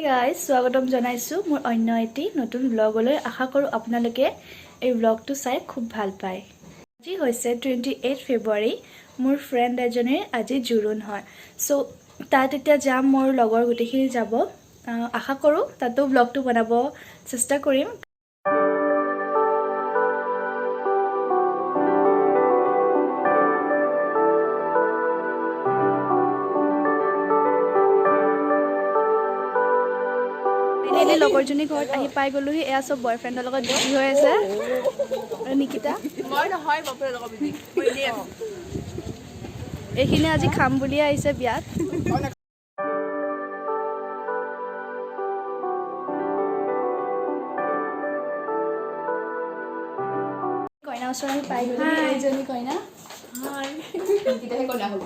Hey guys, স্বাগতম জনাইছো মোৰ অন্য এটি নতুন ব্লগলৈ আশা কৰো আপোনালোকে এই ব্লগটো চাই খুব ভাল পায়। আজি হৈছে 28 ফেব্ৰুৱাৰী মোৰ ফ্ৰেন্ড এজনীৰ আজি জুৰোন হয়। সো তাত এতিয়া যাম মোৰ লগৰ গুটিখিনি যাব। আশা কৰো তাতো ব্লগটো বনাব চেষ্টা কৰিম। লগৰজনী ঘৰত আহি পাই গলোহি এয়া সব বয়ফ্ৰেণ্ডৰ লগত বিজি হৈ আছে নিকিতা মই নহয় বয়ফ্ৰেণ্ডৰ লগত বিজি মই এনে আছো এইখিনি আজি খাম বুলি আহিছে বিয়াত কইনা ওচৰত পাই গলোহি এইজনী কইনা হাই নিকিতাহে কইনা হ'ব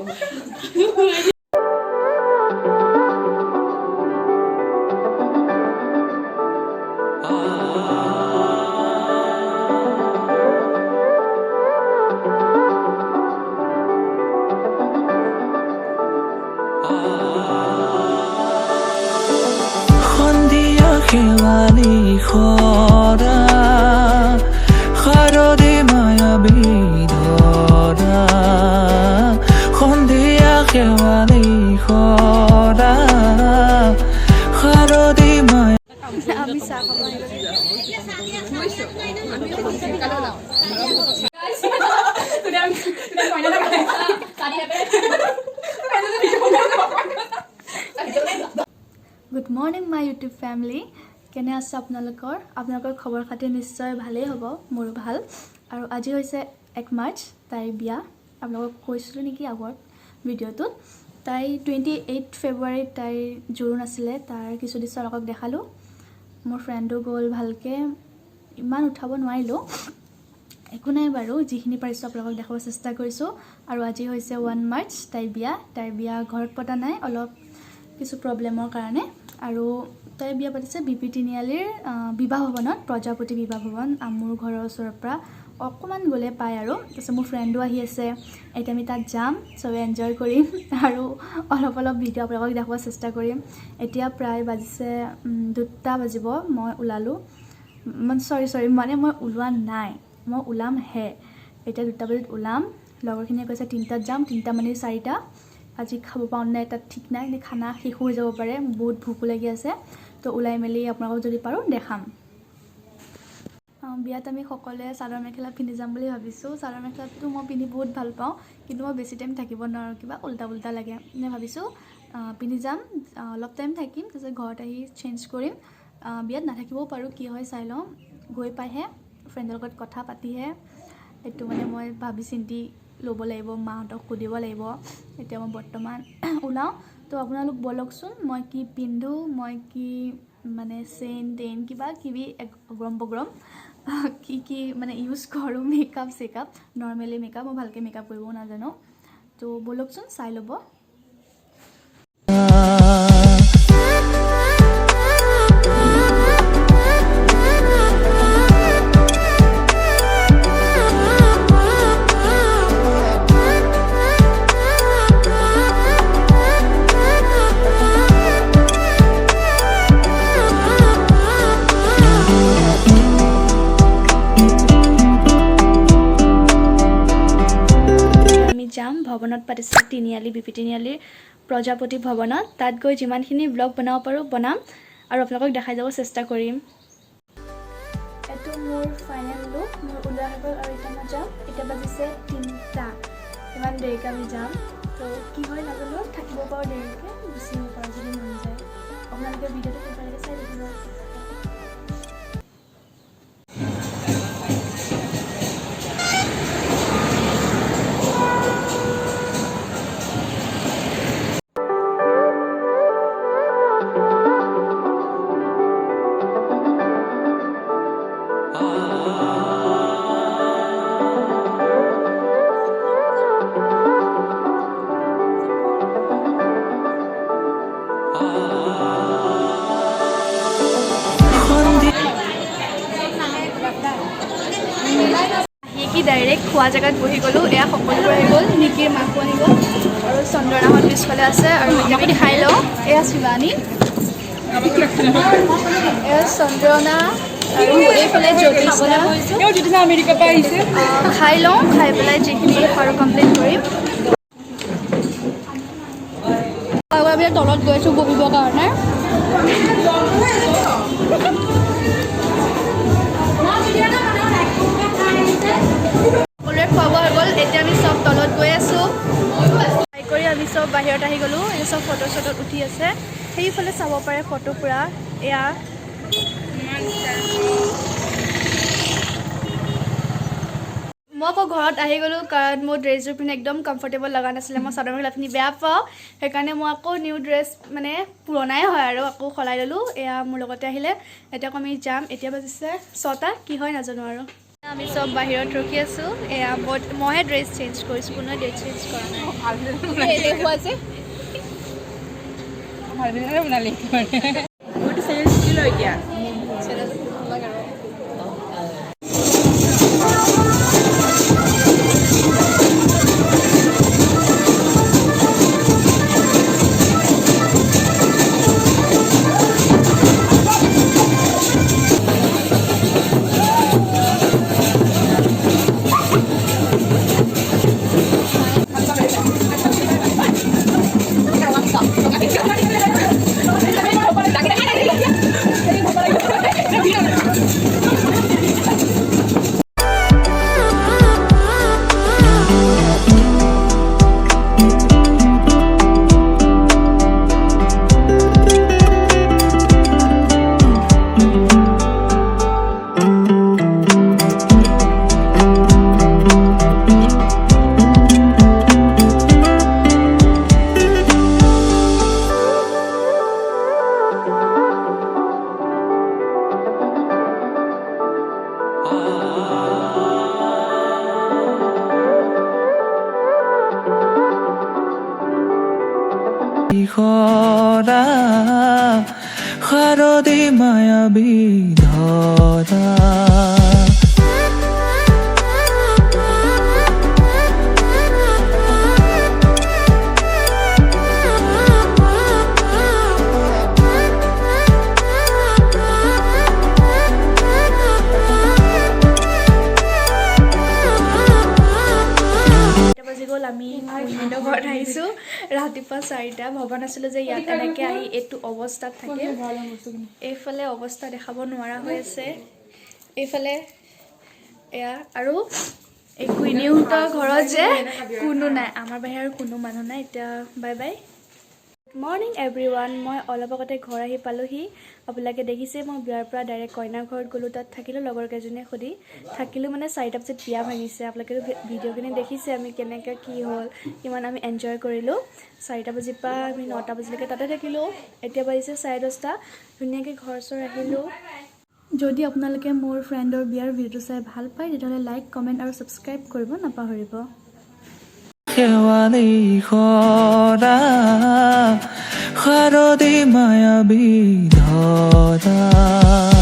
Khewali khora kharode maya bidora khondiya khewali khora kharode maya আমি চাহ খাব Good morning my YouTube family. কেনে আছে আপোনালোকৰ খবৰ খাতি নিশ্চয় ভালেই হ'ব মোৰ ভাল আৰু আজি হৈছে 1 মাৰ্চ তাই বিয়া আপোনালোকক কৈছিলো নেকি আগত ভিডিঅ'টোত তাই 28 ফেব্ৰুৱাৰী তাই জুৰোন আছিলে তাৰ কিছু দৃশ্য আপোনালোকক দেখালো মোৰ ফ্ৰেণ্ডো গ'ল ভালকে ইমান উঠাব নোৱাৰিলো একো নাই বাৰু যিখিনি পাৰিছো আপোনালোকক দেখাব চেষ্টা কৰিছো আৰু আজি হৈছে 1 মাৰ্চ তাই বিয়া ঘৰত পতা নাই অলপ কিছু প্ৰবলেমৰ কাৰণে আৰু তাই বিয়া পাতিছে বিপি তিনিআলিৰ বিবাহ ভৱনত প্ৰজাপতি বিবাহ ভৱন মোৰ ঘৰৰ ওচৰৰ পৰা অকমান গলে পাই আৰু তাৰপিছত মোৰ ফ্ৰেণ্ডো আহি আছে এতিয়া আমি তাত যাম সবে এনজয় কৰিম আৰু অলপ ভিডিঅ' আপোনালোকক দেখাব চেষ্টা কৰিম এতিয়া প্ৰায় বাজিছে 2টা বাজিব মই ওলালো সৰি মানে মই ওলোৱা নাই মই ওলাম হে এতিয়া 2টা বজাত ওলাম লগৰখিনিয়ে কৈছে 3টাত যাম 3টা মানে 4টা আজি খাব পাওঁ নাই তাত ঠিক নাই নে খানা শেষ হৈ যাব পাৰে বহুত ভোক লাগি আছে তো ওলাই মেলি আপোনালোকক যদি পাৰো দেখাম বিয়াত আমি সকলোৱে চাদৰ মেখেলা পিন্ধি যাম বুলি ভাবিছো চাদৰ মেখেলাটো মই পিন্ধি বহুত ভাল পাওঁ কিন্তু মই বেছি টাইম থাকিব নোৱাৰো কিবা উল্টা লাগে নে ভাবিছো পিন্ধি যাম অলপ টাইম থাকিম তাৰপিছত ঘৰত আহি চেঞ্জ কৰিম বিয়াত নাথাকিবও পাৰো কি হয় চাই লওঁ গৈ পাইহে ফ্ৰেণ্ডৰ লগত কথা পাতিহে এটো মানে মই ভাবি চিন্তি ল'ব লাগিব মাহঁতক সুধিব লাগিব এতিয়া মই বৰ্তমান ওলাও তো আপোনালোক বলকচোন মই কি পিন্ধো মই কি মানে চেইন কিবা কিবি অগ্ৰম কি মানে ইউজ কৰো মেকআপ সেকআপ নৰমালি মেকআপ মই ভালকে মেকআপ কৰিব নাজানো তো বলকচোন চাই ল'ব ভৱনত পাতিছে তিনিআলি বিপি তিনিআলিৰ প্ৰজাপতি ভৱনত তাত গৈ যিমানখিনি ব্লগ বনাব পাৰো বনাম আৰু আপোনালোকক দেখাই যাব চেষ্টা কৰিম এটো মোৰ ফাইনেল লুক মোৰ ওলোৱা হৈ গ'ল আৰু এতিয়া মই যাম এতিয়া বাজিছে 3টা ইমান দেৰিকৈ আমি যাম তো কি হয় নাজানো থাকিব পাৰো দেৰিকৈ গুচিব পাৰো যদি মন যায় আপোনালোকে ভিডিঅ'টো কেনেকৈ চাই থাকিব ডাইৰেক্ট খোৱা জায়গাত বহি গলো এয়া সকলোবোৰ আহি গ'ল নিকিৰ মাকো আহি গ'ল আৰু চন্দ্ৰনাহত পিছফালে আছে আৰু এতিয়া আমি খাই লওঁ এয়া শিৱানী এয়া চন্দ্ৰনা আৰু এইফালে জ্যোতিষা আমেৰিকাৰ পৰা আহিছে খাই লওঁ খাই পেলাই যিখিনি আৰু কমপ্লিট কৰিম আমি তলত গৈছোঁ বহিবৰ কাৰণে খোৱা বোৱা হৈ গ'ল এতিয়া আমি চব তলত গৈ আছোঁ খাই কৰি আমি চব বাহিৰত আহি গ'লোঁ এই চব ফটো চটোত উঠি আছে সেইফালে চাব পাৰে ফটো পুৰা এয়া মই আকৌ ঘৰত আহি গ'লোঁ কাৰণ মোৰ ড্ৰেছযোৰ পিন্ধি একদম কমফৰ্টেবল লগা নাছিলে মই চাদৰ মেখেলা পিন্ধি বেয়া পাওঁ সেইকাৰণে মই আকৌ নিউ ড্ৰেছ মানে পুৰণাই হয় আৰু আকৌ সলাই ল'লোঁ এয়া মোৰ লগতে আহিলে এতিয়া আকৌ আমি যাম এতিয়া বাজিছে 6টা কি হয় নাজানো আৰু আমি চব বাহিৰত ৰখি আছোঁ এয়া মইহে ড্ৰেছ চেঞ্জ কৰিছোঁ কোনোৱে ড্ৰেছ চেঞ্জ কৰা নাই দেখুওৱা যে মইতো চেঞ্জ দিলোঁ এতিয়া খৰা শাৰদী মায়াবী ধৰা আমি ঘৰত আহিছোঁ ৰাতিপুৱা 4টা ভবা নাছিলোঁ যে ইয়াত এনেকৈ আহি এইটো অৱস্থাত থাকে এইফালে অৱস্থা দেখাব নোৱাৰা হৈ আছে এইফালে এয়া আৰু এই কুইনিহঁতৰ ঘৰত যে কোনো নাই আমাৰ বাহিৰে আৰু কোনো মানুহ নাই এতিয়া বাই বাই মৰ্ণিং এভৰিৱান মই অলপ আগতে ঘৰ আহি পালোহি আপোনালোকে দেখিছে মই বিয়াৰ পৰা ডাইৰেক্ট কইনাৰ ঘৰত গ'লোঁ তাত থাকিলোঁ লগৰ কেইজনীয়ে সুধি থাকিলোঁ মানে 4টা বজাত বিয়া ভাঙিছে আপোনালোকে ভিডিঅ'খিনি দেখিছে আমি কেনেকৈ কি হ'ল কিমান আমি এনজয় কৰিলোঁ 4টা বজাৰ পৰা আমি 9টা বজালৈকে তাতে থাকিলোঁ এতিয়া বাজিছে 10:30 ধুনীয়াকৈ ঘৰ চৰ আহিলোঁ যদি আপোনালোকে মোৰ ফ্ৰেণ্ডৰ বিয়াৰ ভিডিঅ' চাই ভাল পায় তেতিয়াহ'লে লাইক কমেণ্ট আৰু ছাবস্ক্ৰাইব কৰিব নাপাহৰিব শেৱালি খৰা শাৰদী মায়াবী ধৰা